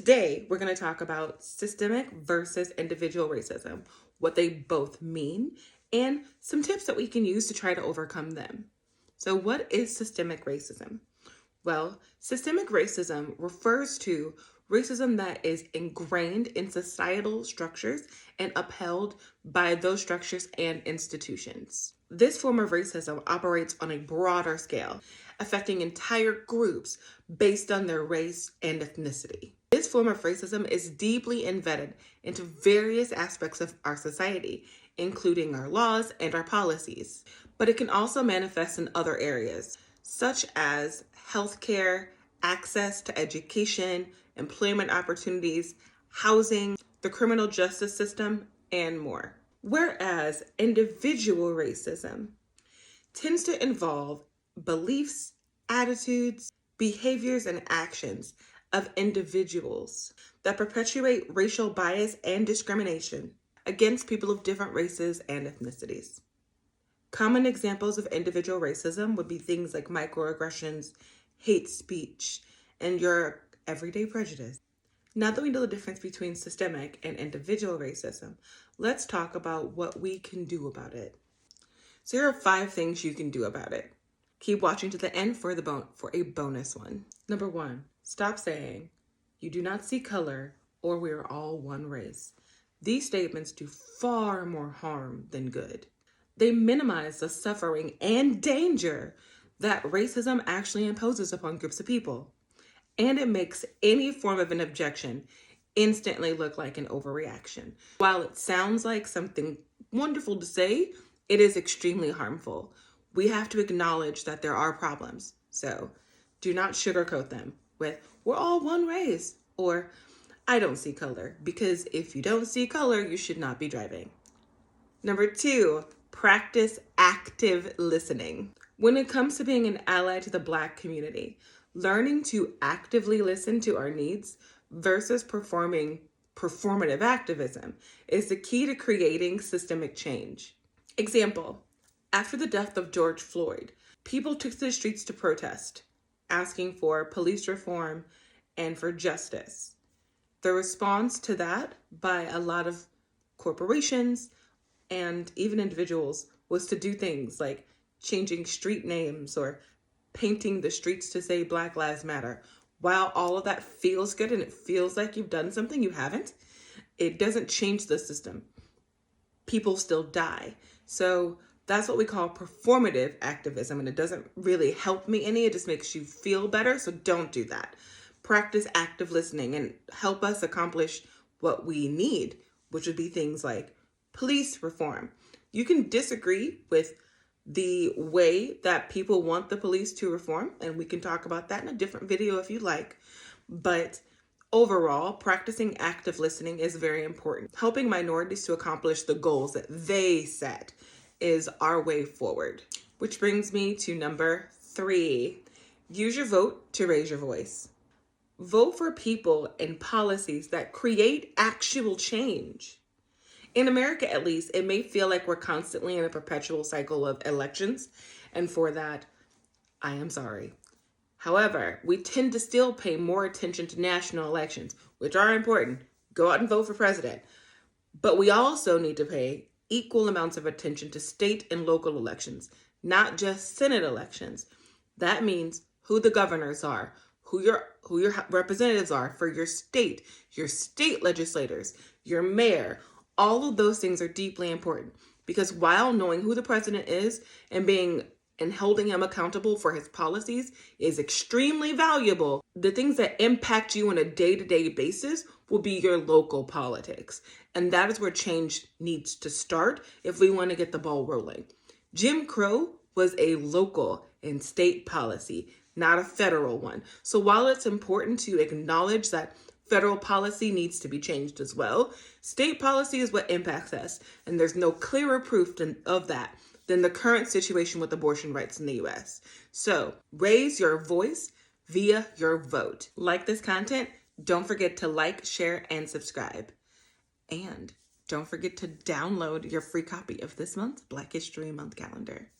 Today, we're going to talk about systemic versus individual racism, what they both mean, and some tips that we can use to try to overcome them. So, what is systemic racism? Well, systemic racism refers to racism that is ingrained in societal structures and upheld by those structures and institutions. This form of racism operates on a broader scale, affecting entire groups based on their race and ethnicity. This form of racism is deeply embedded into various aspects of our society, including our laws and our policies. But it can also manifest in other areas, such as healthcare, access to education, employment opportunities, housing, the criminal justice system, and more. Whereas individual racism tends to involve beliefs, attitudes, behaviors, and actions of individuals that perpetuate racial bias and discrimination against people of different races and ethnicities. Common examples of individual racism would be things like microaggressions, hate speech, and your everyday prejudice. Now that we know the difference between systemic and individual racism, let's talk about what we can do about it. So here are 5 things you can do about it. Keep watching to the end for a bonus one. Number 1, stop saying, "You do not see color," or "We are all one race." These statements do far more harm than good. They minimize the suffering and danger that racism actually imposes upon groups of people. And it makes any form of an objection instantly look like an overreaction. While it sounds like something wonderful to say, it is extremely harmful. We have to acknowledge that there are problems. So do not sugarcoat them with, "We're all one race," or "I don't see color," because if you don't see color, you should not be driving. Number 2, practice active listening. When it comes to being an ally to the Black community, learning to actively listen to our needs versus performing performative activism is the key to creating systemic change. Example, after the death of George Floyd, people took to the streets to protest, asking for police reform and for justice. The response to that by a lot of corporations and even individuals was to do things like changing street names or painting the streets to say Black Lives Matter. While all of that feels good and it feels like you've done something, you haven't. It doesn't change the system. People still die. So that's what we call performative activism, and it doesn't really help me any. It just makes you feel better, so don't do that. Practice active listening and help us accomplish what we need, which would be things like police reform. You can disagree with the way that people want the police to reform, and we can talk about that in a different video if you like. But overall, practicing active listening is very important. Helping minorities to accomplish the goals that they set is our way forward. Which brings me to number 3. Use your vote to raise your voice. Vote for people and policies that create actual change. In America, at least, it may feel like we're constantly in a perpetual cycle of elections, and for that, I am sorry. However, we tend to still pay more attention to national elections, which are important. Go out and vote for president. But we also need to pay equal amounts of attention to state and local elections, not just Senate elections. That means who the governors are, who your representatives are for your state legislators, your mayor. All of those things are deeply important because while knowing who the president is and holding him accountable for his policies is extremely valuable, the things that impact you on a day-to-day basis will be your local politics. And that is where change needs to start if we want to get the ball rolling. Jim Crow was a local and state policy, not a federal one. So while it's important to acknowledge that federal policy needs to be changed as well, state policy is what impacts us, and there's no clearer proof of that than the current situation with abortion rights in the US. So raise your voice via your vote. Like this content, don't forget to like, share, and subscribe. And don't forget to download your free copy of this month's Black History Month calendar.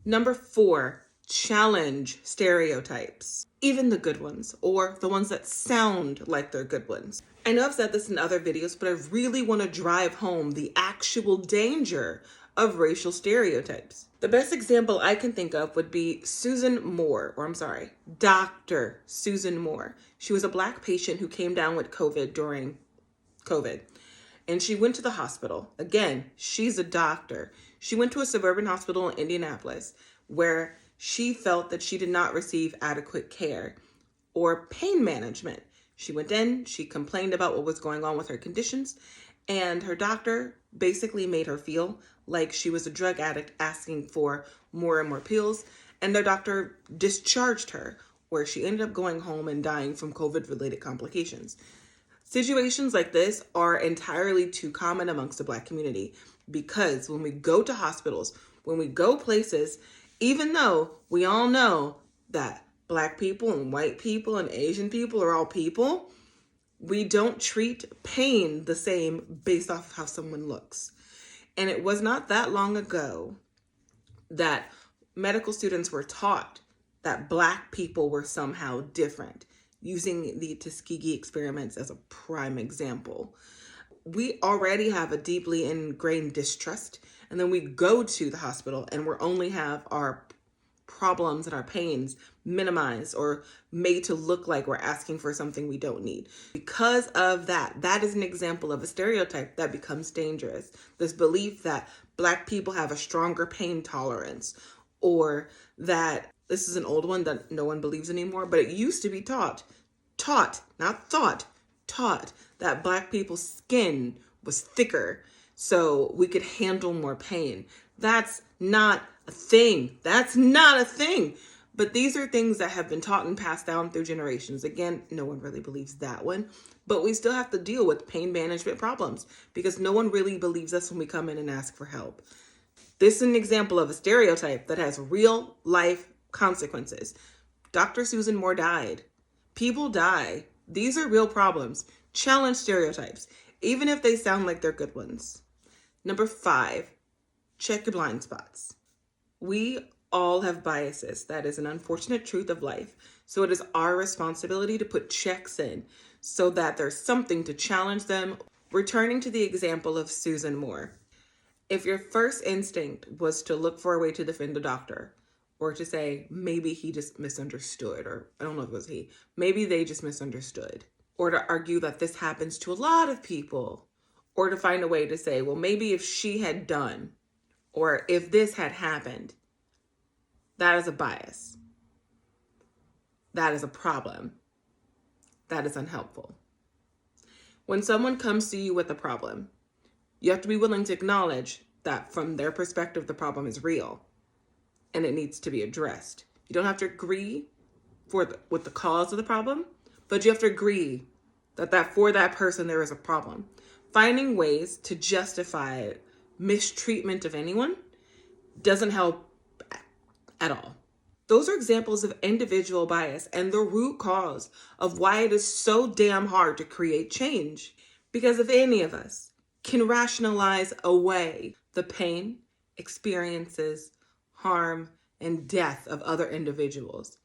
Number 4, challenge stereotypes, even the good ones, or the ones that sound like they're good ones. I know I've said this in other videos, but I really want to drive home the actual danger of racial stereotypes. The best example I can think of would be Dr. Susan Moore. She was a Black patient who came down with COVID during COVID, and she went to the hospital. Again, she's a doctor. She went to a suburban hospital in Indianapolis where she felt that she did not receive adequate care or pain management. She went in, she complained about what was going on with her conditions, and her doctor basically made her feel like she was a drug addict asking for more and more pills, and their doctor discharged her, where she ended up going home and dying from COVID-related complications. Situations like this are entirely too common amongst the Black community, because when we go to hospitals, when we go places, even though we all know that Black people and white people and Asian people are all people, we don't treat pain the same based off of how someone looks. And it was not that long ago that medical students were taught that Black people were somehow different, using the Tuskegee experiments as a prime example. We already have a deeply ingrained distrust, and then we go to the hospital and we only have our problems and our pains minimized or made to look like we're asking for something we don't need. Because of that, that is an example of a stereotype that becomes dangerous. This belief that Black people have a stronger pain tolerance, or that, this is an old one that no one believes anymore, but it used to be taught, not thought, taught that Black people's skin was thicker so we could handle more pain. That's not a thing. That's not a thing. But these are things that have been taught and passed down through generations. Again, no one really believes that one, but we still have to deal with pain management problems because no one really believes us when we come in and ask for help. This is an example of a stereotype that has real life consequences. Dr. Susan Moore died. People die. These are real problems. Challenge stereotypes, even if they sound like they're good ones. Number 5, check your blind spots. We all have biases. That is an unfortunate truth of life. So it is our responsibility to put checks in so that there's something to challenge them. Returning to the example of Susan Moore, if your first instinct was to look for a way to defend a doctor, or to say, maybe he just misunderstood, or I don't know if it was he, maybe they just misunderstood, or to argue that this happens to a lot of people, or to find a way to say, well, maybe if she had done, or if this had happened, that is a bias. That is a problem. That is unhelpful. When someone comes to you with a problem, you have to be willing to acknowledge that from their perspective, the problem is real and it needs to be addressed. You don't have to agree with the cause of the problem, but you have to agree that for that person, there is a problem. Finding ways to justify mistreatment of anyone doesn't help at all. Those are examples of individual bias and the root cause of why it is so damn hard to create change. Because if any of us can rationalize away the pain, experiences, harm, and death of other individuals,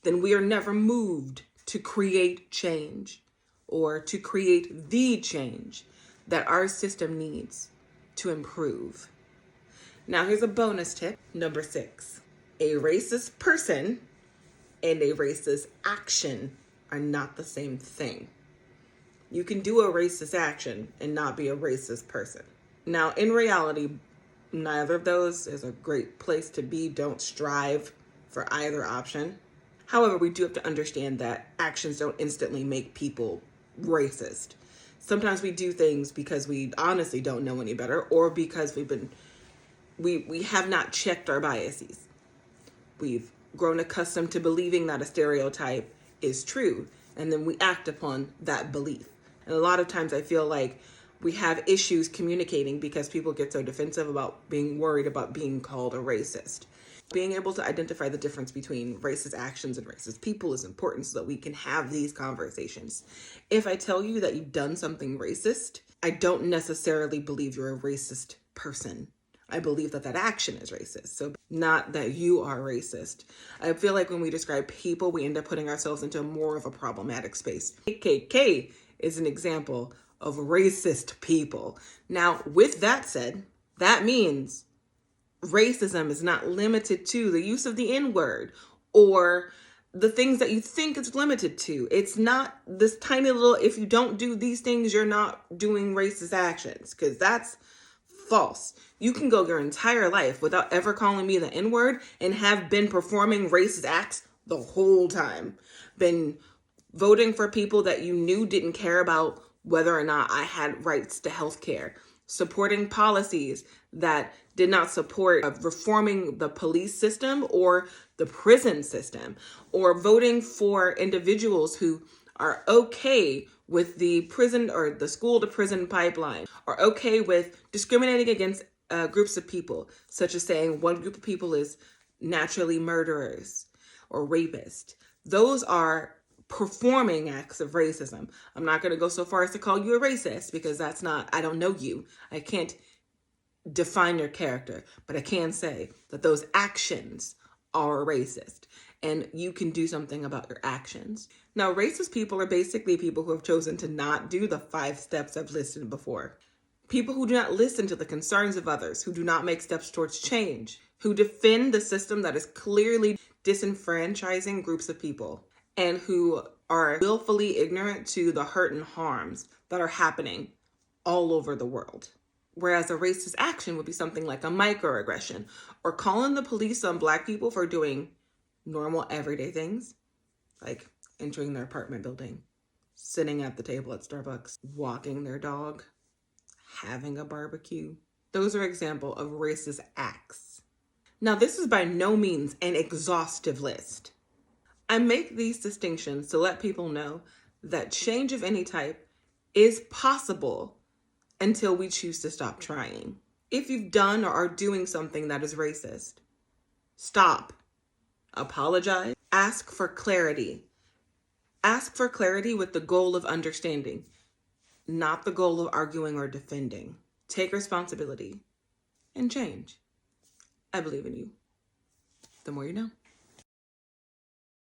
then we are never moved to create change or to create the change that our system needs to improve. Now here's a bonus tip, number 6. A racist person and a racist action are not the same thing. You can do a racist action and not be a racist person. Now, in reality, neither of those is a great place to be. Don't strive for either option. However, we do have to understand that actions don't instantly make people racist. Sometimes we do things because we honestly don't know any better, or because we have not checked our biases. We've grown accustomed to believing that a stereotype is true, and then we act upon that belief. And a lot of times I feel like we have issues communicating because people get so defensive about being worried about being called a racist. Being able to identify the difference between racist actions and racist people is important so that we can have these conversations. If I tell you that you've done something racist, I don't necessarily believe you're a racist person. I believe that that action is racist. So not that you are racist. I feel like when we describe people, we end up putting ourselves into more of a problematic space. KKK is an example of racist people. Now, with that said, that means racism is not limited to the use of the N-word or the things that you think it's limited to. It's not this tiny little, if you don't do these things, you're not doing racist actions, because that's false. You can go your entire life without ever calling me the N-word and have been performing racist acts the whole time. Been voting for people that you knew didn't care about whether or not I had rights to health care. Supporting policies that did not support reforming the police system or the prison system, or voting for individuals who are okay with the prison or the school to prison pipeline, or okay with discriminating against groups of people, such as saying one group of people is naturally murderers or rapists. Those are performing acts of racism. I'm not going to go so far as to call you a racist, because that's not, I don't know you. I can't define your character, but I can say that those actions are racist, and you can do something about your actions. Now, racist people are basically people who have chosen to not do the 5 steps I've listed before. People who do not listen to the concerns of others, who do not make steps towards change, who defend the system that is clearly disenfranchising groups of people, and who are willfully ignorant to the hurt and harms that are happening all over the world. Whereas a racist action would be something like a microaggression, or calling the police on Black people for doing normal everyday things, like entering their apartment building, sitting at the table at Starbucks, walking their dog, having a barbecue. Those are examples of racist acts. Now, this is by no means an exhaustive list. I make these distinctions to let people know that change of any type is possible until we choose to stop trying. If you've done or are doing something that is racist, stop, apologize, ask for clarity. Ask for clarity with the goal of understanding, not the goal of arguing or defending. Take responsibility and change. I believe in you. The more you know.